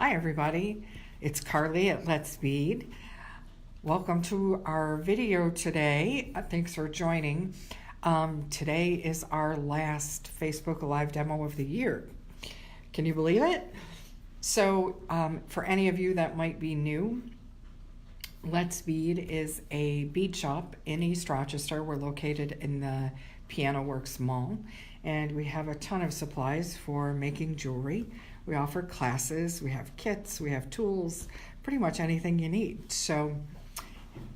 Hi everybody, it's Carly at Let's Bead. Welcome to our video today. Thanks for joining. Today is our last Facebook Live demo of the year. Can you believe it? So for any of you that might be new, Let's Bead is a bead shop in East Rochester. We're located in the Piano Works Mall, and we have a ton of supplies for making jewelry. We offer classes, we have kits, we have tools, pretty much anything you need. So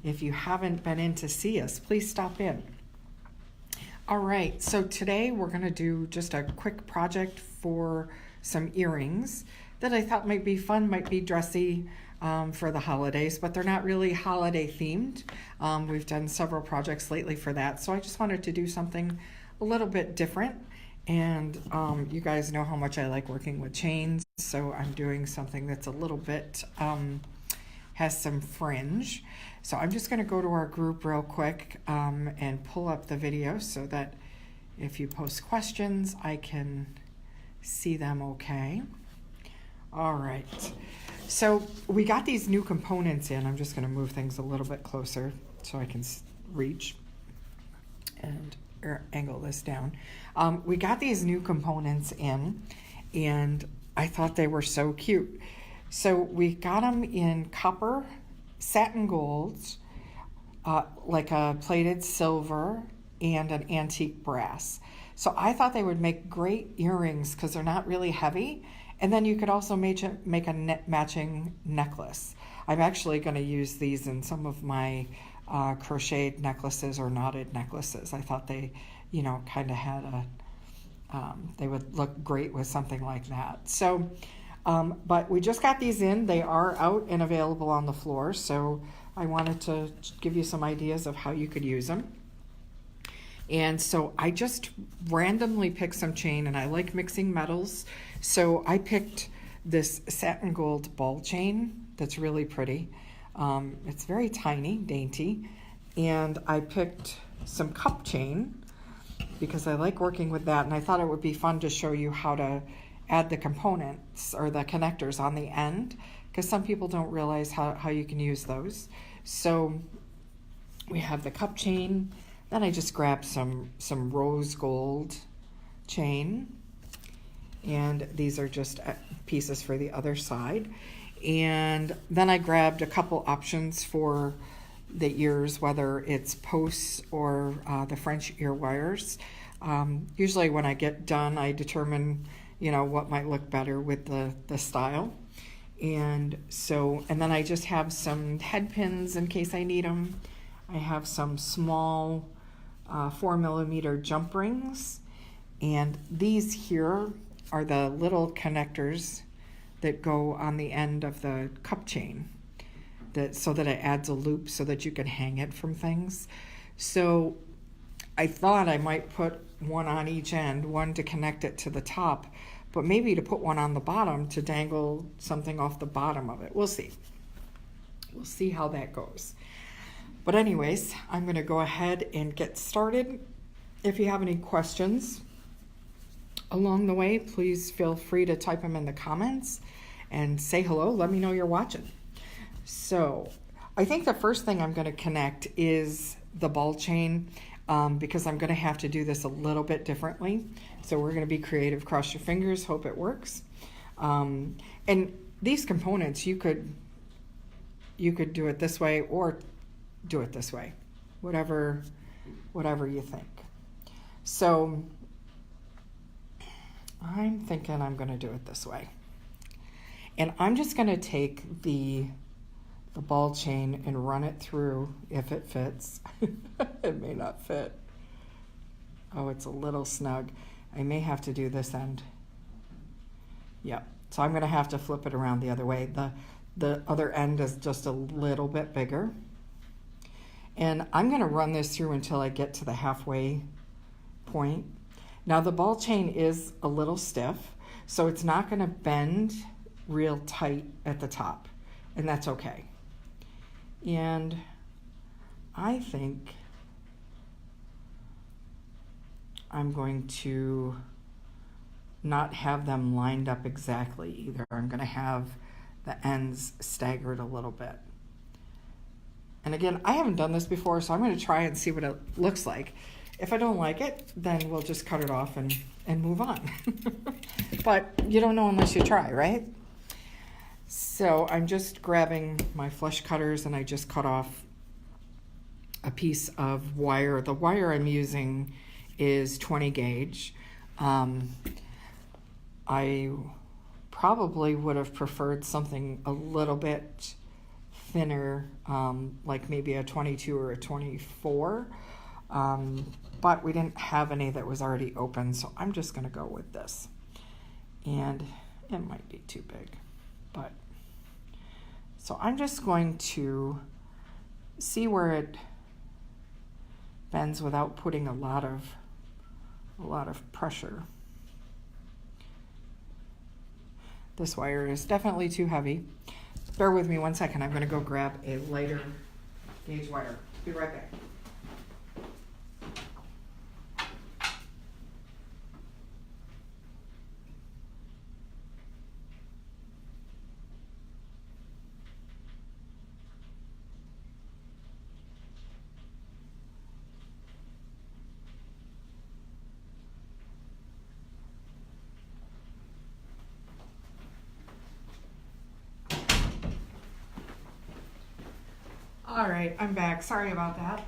if you haven't been in to see us, please stop in. All right, so today we're gonna do just a quick project for some earrings that I thought might be fun, might be dressy for the holidays, but they're not really holiday themed. We've done several projects lately for that, so I just wanted to do something a little bit different. And you guys know how much I like working with chains, so I'm doing something that's a little bit, has some fringe. So I'm just gonna go to our group real quick and pull up the video so that if you post questions, I can see them okay. All right, so we got these new components in. I'm just gonna move things a little bit closer so I can reach and angle this down. We got these new components in, and I thought they were so cute. So we got them in copper, satin golds, like a plated silver, and an antique brass. So I thought they would make great earrings because they're not really heavy, and then you could also make a matching necklace. I'm actually going to use these in some of my crocheted necklaces or knotted necklaces. I thought they, kind of had they would look great with something like that. So, but we just got these in. They are out and available on the floor. So I wanted to give you some ideas of how you could use them. And so I just randomly picked some chain, and I like mixing metals. So I picked this satin gold ball chain that's really pretty. It's very tiny, dainty. And I picked some cup chain because I like working with that, and I thought it would be fun to show you how to add the components or the connectors on the end, because some people don't realize how you can use those. So we have the cup chain. Then I just grabbed some rose gold chain, and these are just pieces for the other side. And then I grabbed a couple options for the ears, whether it's posts or the French ear wires. Usually when I get done, I determine, what might look better with the style. And then I just have some head pins in case I need them. I have some small 4mm jump rings. And these here are the little connectors that go on the end of the cup chain, so that it adds a loop so that you can hang it from things. So I thought I might put one on each end, one to connect it to the top, but maybe to put one on the bottom to dangle something off the bottom of it. We'll see. We'll see how that goes. But anyways, I'm going to go ahead and get started. If you have any questions along the way, please feel free to type them in the comments and say hello. Let me know you're watching. So I think the first thing I'm going to connect is the ball chain, because I'm going to have to do this a little bit differently. So we're going to be creative. Cross your fingers. Hope it works. And these components, you could do it this way or do it this way, whatever you think. So I'm thinking I'm going to do it this way. And I'm just going to take the ball chain and run it through if it fits. It may not fit. Oh, it's a little snug. I may have to do this end. Yep. So I'm going to have to flip it around the other way. The other end is just a little bit bigger. And I'm going to run this through until I get to the halfway point. Now the ball chain is a little stiff, so it's not going to bend real tight at the top, and that's okay. And I think I'm going to not have them lined up exactly either. I'm going to have the ends staggered a little bit. And again, I haven't done this before, so I'm going to try and see what it looks like. If I don't like it, then we'll just cut it off and move on. But you don't know unless you try, right? So I'm just grabbing my flush cutters and I just cut off a piece of wire. The wire I'm using is 20 gauge. I probably would have preferred something a little bit thinner, like maybe a 22 or a 24, but we didn't have any that was already open, so I'm just going to go with this. And it might be too big, but so I'm just going to see where it bends without putting a lot of pressure. This wire is definitely too heavy. Bear with me 1 second. I'm going to go grab a lighter gauge wire. Be right back. All right, I'm back. Sorry about that.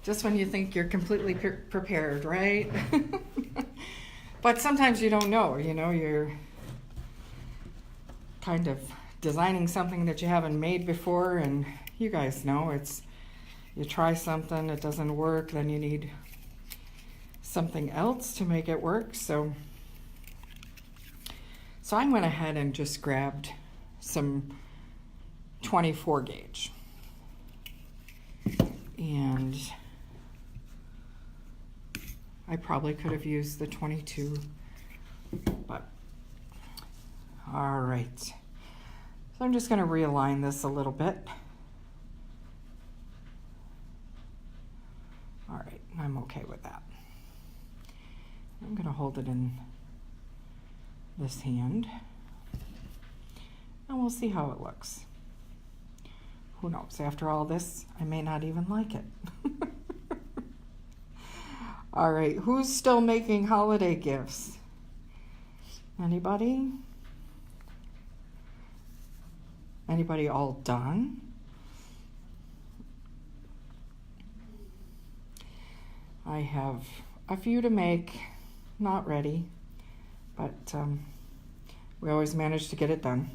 Just when you think you're completely prepared, right? But sometimes you don't know, you're kind of designing something that you haven't made before, and you guys know you try something, it doesn't work, then you need something else to make it work. So I went ahead and just grabbed some 24 gauge. And I probably could have used the 22, but all right. So I'm just going to realign this a little bit. All right, I'm okay with that. I'm going to hold it in this hand, and we'll see how it looks. Who knows? After all this, I may not even like it. All right, who's still making holiday gifts? Anybody? Anybody all done? I have a few to make, not ready, but we always manage to get it done.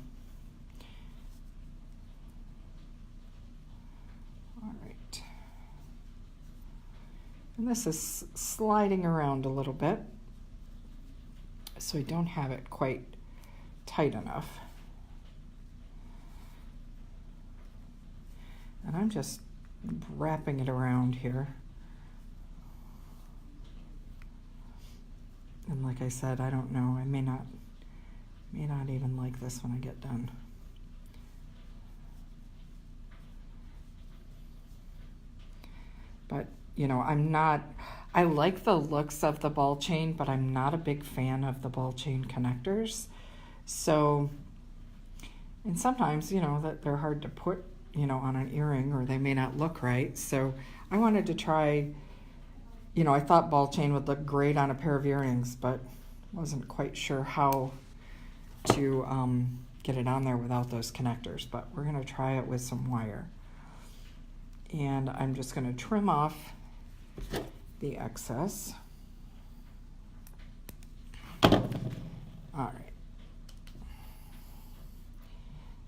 And this is sliding around a little bit, so I don't have it quite tight enough. And I'm just wrapping it around here. And like I said, I don't know, I may not even like this when I get done. But I like the looks of the ball chain, but I'm not a big fan of the ball chain connectors. So, and sometimes, that they're hard to put, on an earring, or they may not look right. So I wanted to try, I thought ball chain would look great on a pair of earrings, but wasn't quite sure how to get it on there without those connectors. But we're going to try it with some wire. And I'm just going to trim off the excess. All right.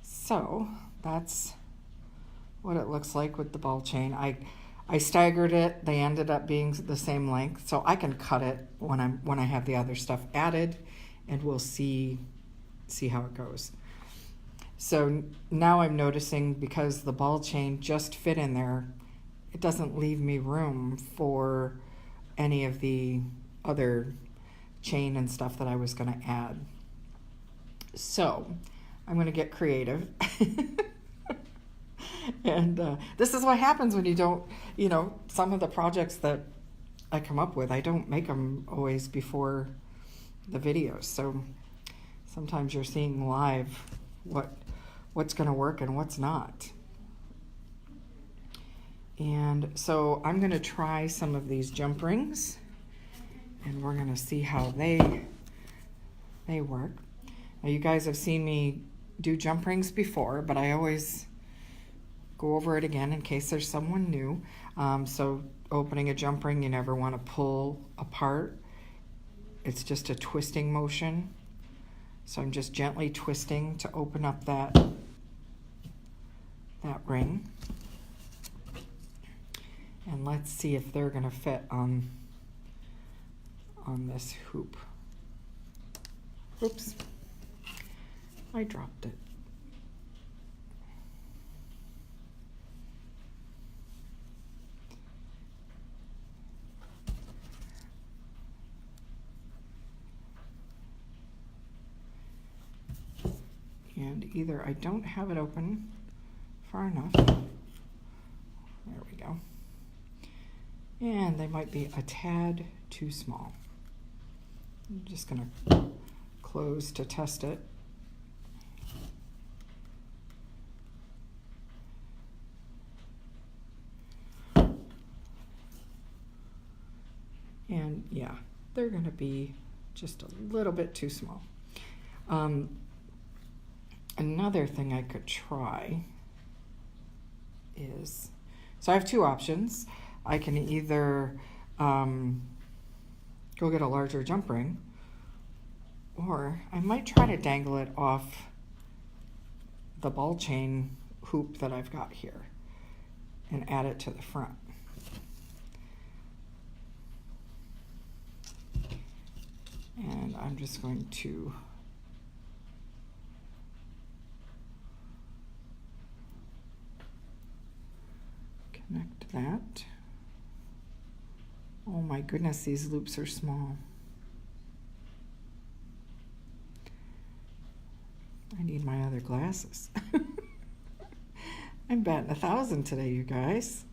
So that's what it looks like with the ball chain. I staggered it. They ended up being the same length, so I can cut it when I have the other stuff added, and we'll see how it goes. So now I'm noticing, because the ball chain just fit in there, it doesn't leave me room for any of the other chain and stuff that I was going to add. So I'm going to get creative. And this is what happens when you don't, some of the projects that I come up with, I don't make them always before the videos. So sometimes you're seeing live what what's going to work and what's not. And so I'm going to try some of these jump rings, and we're going to see how they work. Now, you guys have seen me do jump rings before, but I always go over it again in case there's someone new. So opening a jump ring, you never want to pull apart. It's just a twisting motion. So I'm just gently twisting to open up that ring. And let's see if they're going to fit on this hoop. Oops, I dropped it. And either I don't have it open far enough. There we go. And they might be a tad too small. I'm just going to close to test it. And yeah, they're going to be just a little bit too small. Another thing I could try is, so I have two options. I can either go get a larger jump ring, or I might try to dangle it off the ball chain hoop that I've got here and add it to the front. And I'm just going to connect that. Oh my goodness, these loops are small. I need my other glasses. I'm batting 1,000 today, you guys.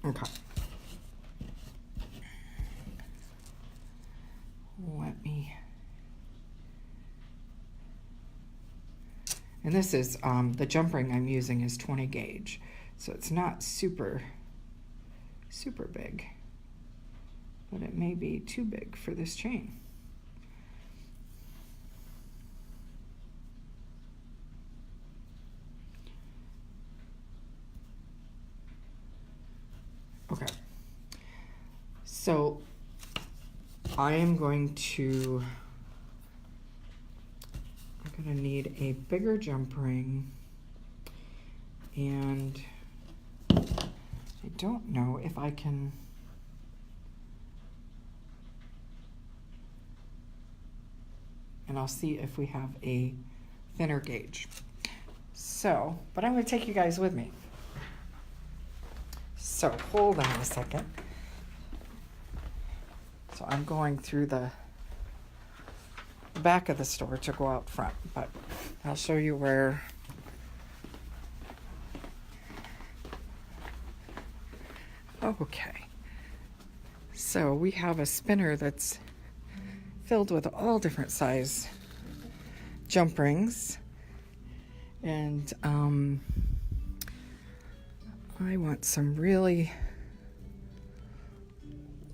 Okay. Let me. And this is, the jump ring I'm using is 20 gauge. So it's not super big, but it may be too big for this chain. Okay, so I am going to, I'm going to need a bigger jump ring, and I don't know if I can, and I'll see if we have a thinner gauge. So, but I'm going to take you guys with me. So hold on a second. So I'm going through the back of the store to go out front, but I'll show you where. Okay. So we have a spinner that's filled with all different size jump rings, and I want some really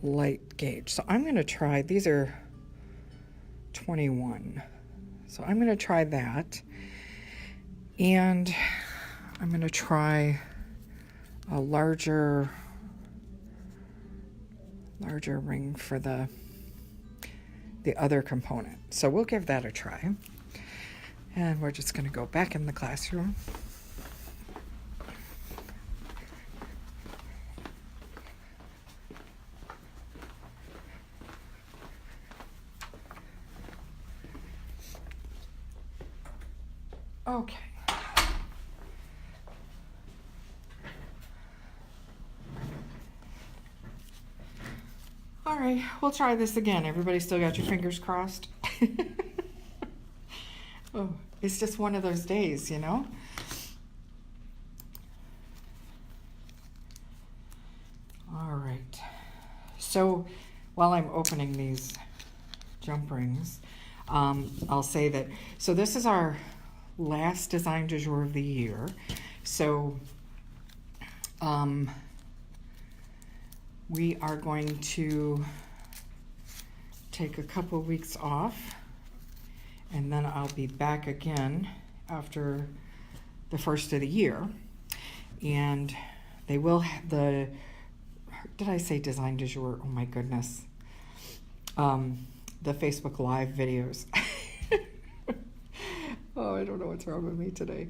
light gauge. So I'm going to try, these are 21. So I'm going to try that. And I'm going to try a larger ring for the other component. So we'll give that a try. And we're just going to go back in the classroom. Okay. All right, we'll try this again. Everybody still got your fingers crossed? Oh, it's just one of those days, you know? All right. So while I'm opening these jump rings, I'll say that, so this is our last design du jour of the year. So we are going to take a couple weeks off, and then I'll be back again after the first of the year. And they will have did I say design du jour? Oh my goodness. The Facebook Live videos. Oh, I don't know what's wrong with me today.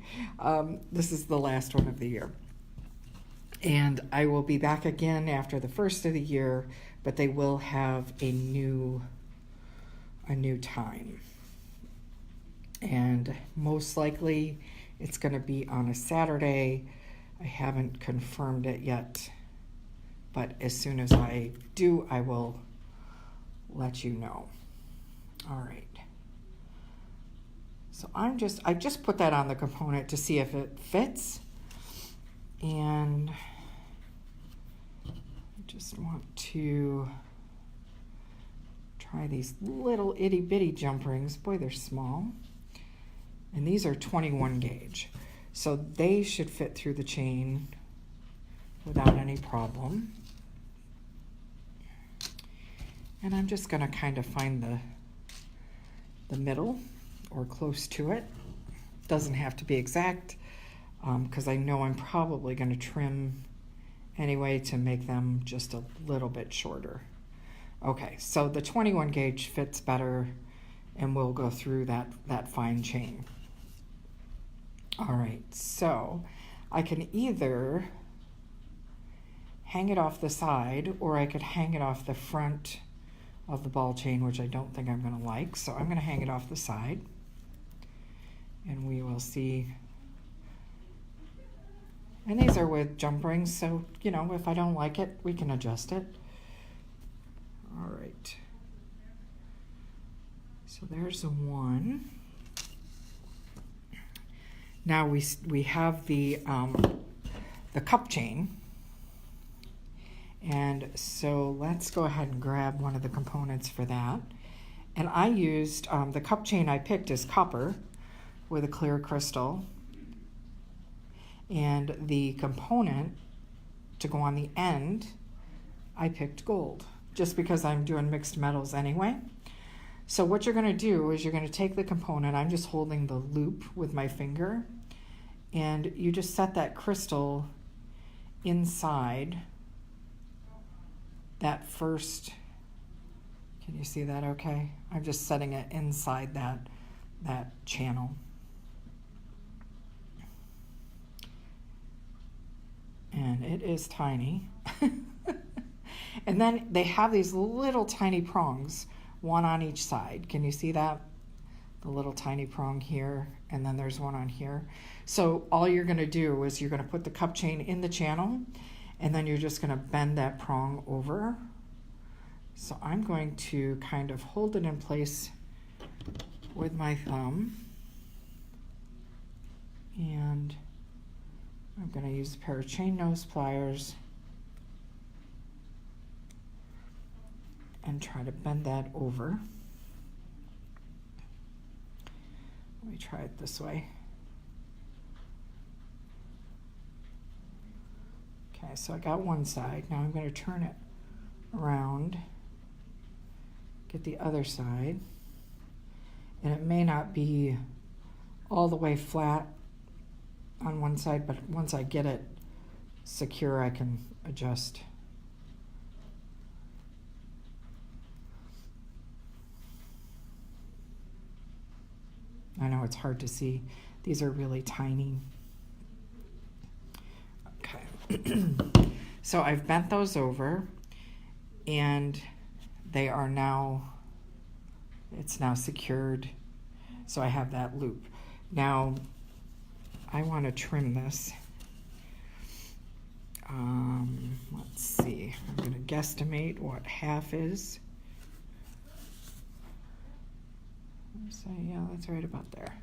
This is the last one of the year. And I will be back again after the first of the year, but they will have a new time. And most likely it's going to be on a Saturday. I haven't confirmed it yet, but as soon as I do, I will let you know. All right. So I just put that on the component to see if it fits. And I just want to try these little itty bitty jump rings. Boy, they're small. And these are 21 gauge. So they should fit through the chain without any problem. And I'm just going to kind of find the middle or close to it. Doesn't have to be exact, because I know I'm probably going to trim anyway to make them just a little bit shorter. Okay, so the 21 gauge fits better, and we'll go through that fine chain. All right, so I can either hang it off the side, or I could hang it off the front of the ball chain, which I don't think I'm going to like. So I'm going to hang it off the side, and we will see. And these are with jump rings, so, you know, if I don't like it, we can adjust it. All right. So there's one. Now we have the cup chain. And so let's go ahead and grab one of the components for that. And I used, the cup chain I picked is copper with a clear crystal. And the component to go on the end, I picked gold, just because I'm doing mixed metals anyway. So what you're gonna do is you're gonna take the component, I'm just holding the loop with my finger, and you just set that crystal inside that first, can you see that okay? I'm just setting it inside that channel. And it is tiny. And then they have these little tiny prongs, one on each side. Can you see that? The little tiny prong here, and then there's one on here. So all you're gonna do is you're gonna put the cup chain in the channel, and then you're just gonna bend that prong over. So I'm going to kind of hold it in place with my thumb, and I'm gonna use a pair of chain nose pliers and try to bend that over. Let me try it this way. Okay, so I got one side. Now I'm going to turn it around, get the other side. And it may not be all the way flat on one side, but once I get it secure, I can adjust. I know it's hard to see. These are really tiny. Okay. So I've bent those over, and they are now, it's now secured. So I have that loop. Now I want to trim this. Let's see. I'm going to guesstimate what half is. So yeah, that's right about there.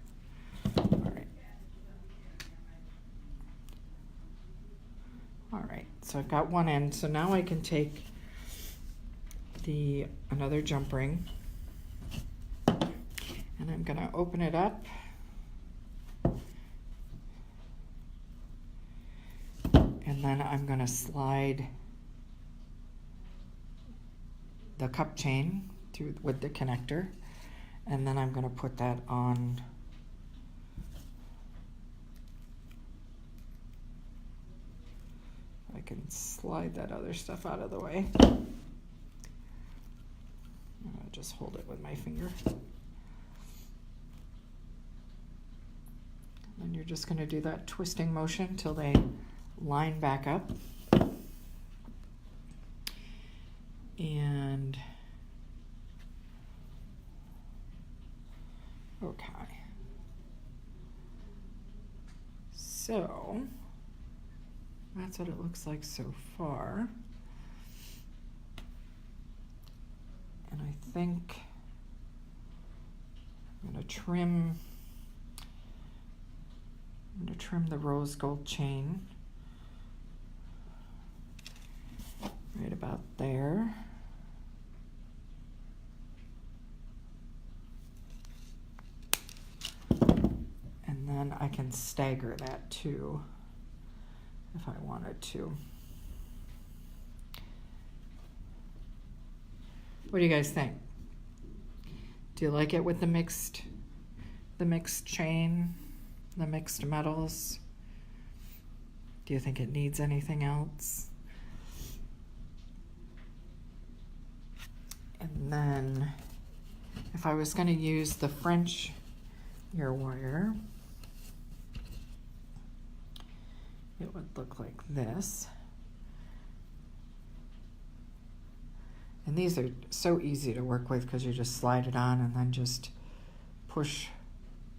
All right. All right, so I've got one end. So now I can take another jump ring, And I'm going to open it up. And then I'm going to slide the cup chain through with the connector. And then I'm going to put that on I can slide that other stuff out of the way. I'll just hold it with my finger. And you're just going to do that twisting motion till they line back up. And okay. So that's what it looks like so far. And I think I'm going to trim the rose gold chain right about there. And then I can stagger that too if I wanted to. What do you guys think? Do you like it with the mixed chain, the mixed metals? Do you think it needs anything else? And then if I was going to use the French ear wire, it would look like this. And these are so easy to work with because you just slide it on and then just push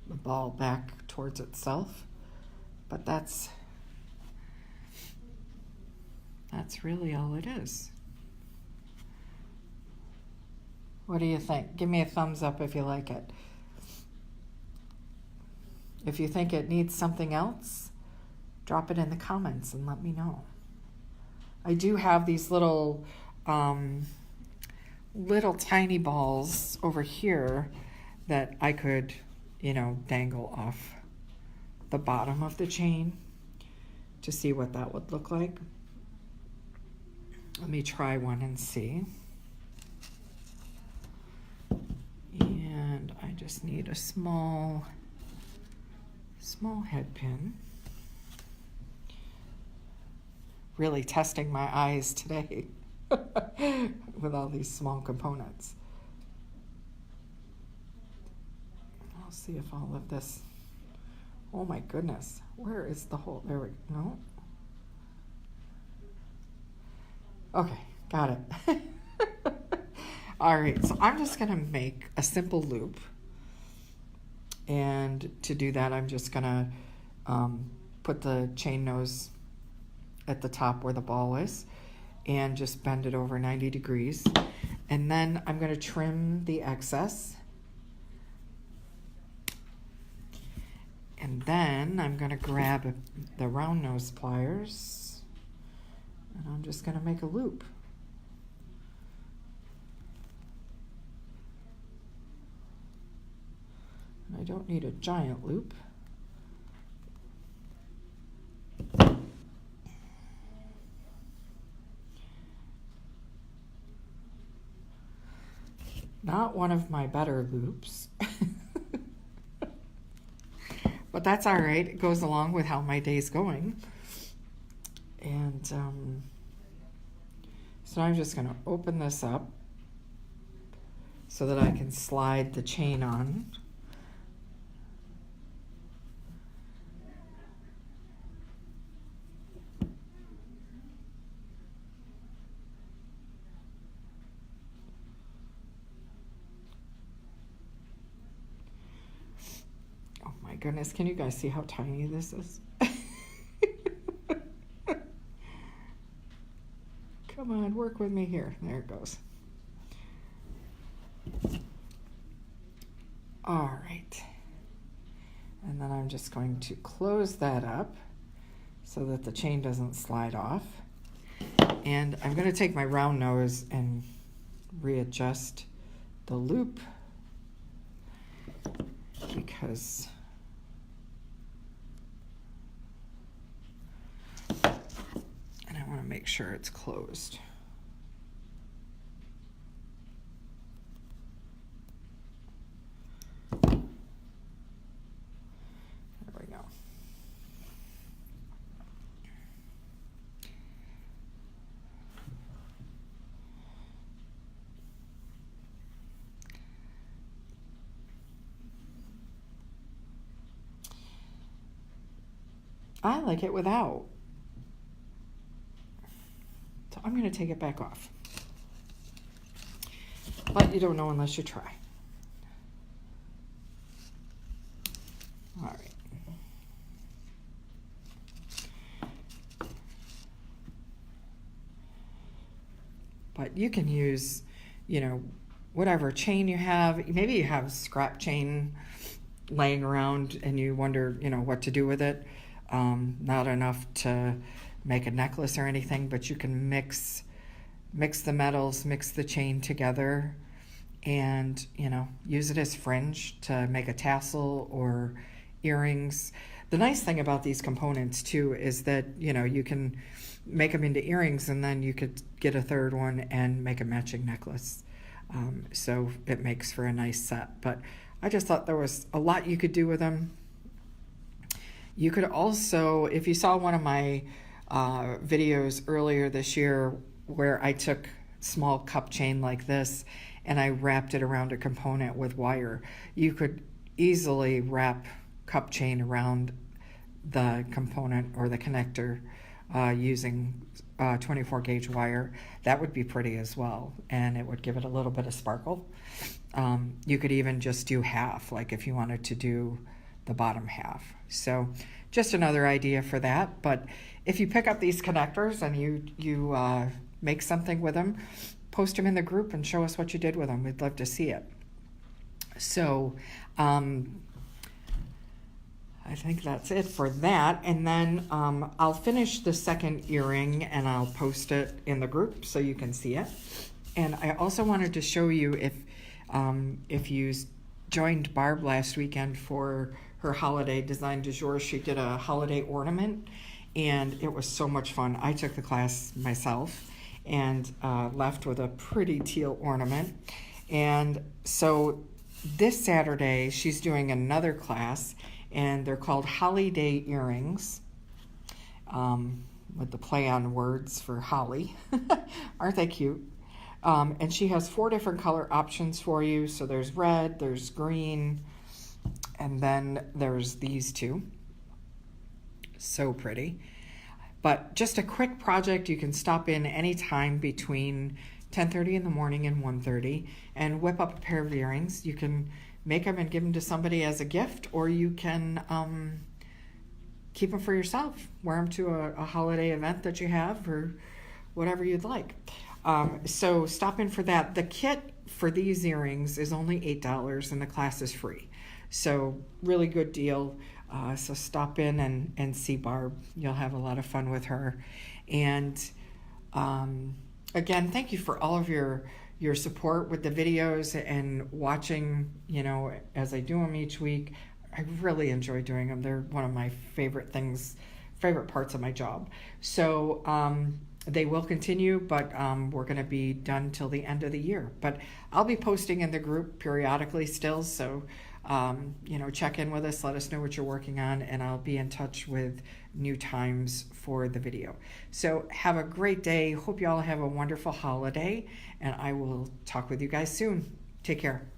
the ball back towards itself. But that's really all it is. What do you think? Give me a thumbs up if you like it. If you think it needs something else, drop it in the comments and let me know. I do have these little tiny balls over here that I could, dangle off the bottom of the chain to see what that would look like. Let me try one and see. And I just need a small head pin. Really testing my eyes today with all these small components. I'll see if all of this, oh my goodness, where is the hole? There we go. No. Okay, got it. All right, so I'm just gonna make a simple loop. And to do that, I'm just gonna put the chain nose at the top where the ball is and just bend it over 90 degrees. And then I'm going to trim the excess. And then I'm going to grab the round nose pliers and I'm just going to make a loop. And I don't need a giant loop. Not one of my better loops, but that's all right. It goes along with how my day's going. And so I'm just going to open this up so that I can slide the chain on. Goodness, can you guys see how tiny this is? Come on, work with me here. There it goes. All right. And then I'm just going to close that up so that the chain doesn't slide off. And I'm going to take my round nose and readjust the loop. because and I want to make sure it's closed. There we go. I like it without. So I'm going to take it back off. But you don't know unless you try. All right. But you can use, you know, whatever chain you have. Maybe you have scrap chain laying around and you wonder, you know, what to do with it. Not enough to make a necklace or anything, but you can mix the metals, mix the chain together, and, you know, use it as fringe to make a tassel or earrings. The nice thing about these components too is that, you know, you can make them into earrings and then you could get a third one and make a matching necklace. So it makes for a nice set. But I just thought there was a lot you could do with them. You could also, if you saw one of my videos earlier this year where I took small cup chain like this and I wrapped it around a component with wire, you could easily wrap cup chain around the component or the connector using 24 gauge wire. That would be pretty as well, and it would give it a little bit of sparkle. You could even just do half, like if you wanted to do the bottom half. So just another idea for that. But if you pick up these connectors and you make something with them, post them in the group and show us what you did with them. We'd love to see it. So I think that's it for that. And then I'll finish the second earring and I'll post it in the group so you can see it. And I also wanted to show you if you joined Barb last weekend for her holiday design du jour, she did a holiday ornament and it was so much fun. I took the class myself and left with a pretty teal ornament. And so this Saturday she's doing another class, and they're called Holiday Earrings, with the play on words for holly. Aren't they cute? And she has 4 different color options for you. So there's red, there's green, and then there's these 2. So pretty. But just a quick project. You can stop in anytime between 10:30 in the morning and 1:30 and whip up a pair of earrings. You can make them and give them to somebody as a gift, or you can keep them for yourself. Wear them to a holiday event that you have, or whatever you'd like. So stop in for that. The kit for these earrings is only $8 and the class is free. So really good deal. So stop in and see Barb. You'll have a lot of fun with her. And again, thank you for all of your support with the videos and watching, you know, as I do them each week. I really enjoy doing them. They're one of my favorite parts of my job. So they will continue, but we're going to be done till the end of the year. But I'll be posting in the group periodically still, so you know, check in with us, let us know what you're working on, and I'll be in touch with new times for the video. So have a great day. Hope you all have a wonderful holiday, and I will talk with you guys soon. Take care.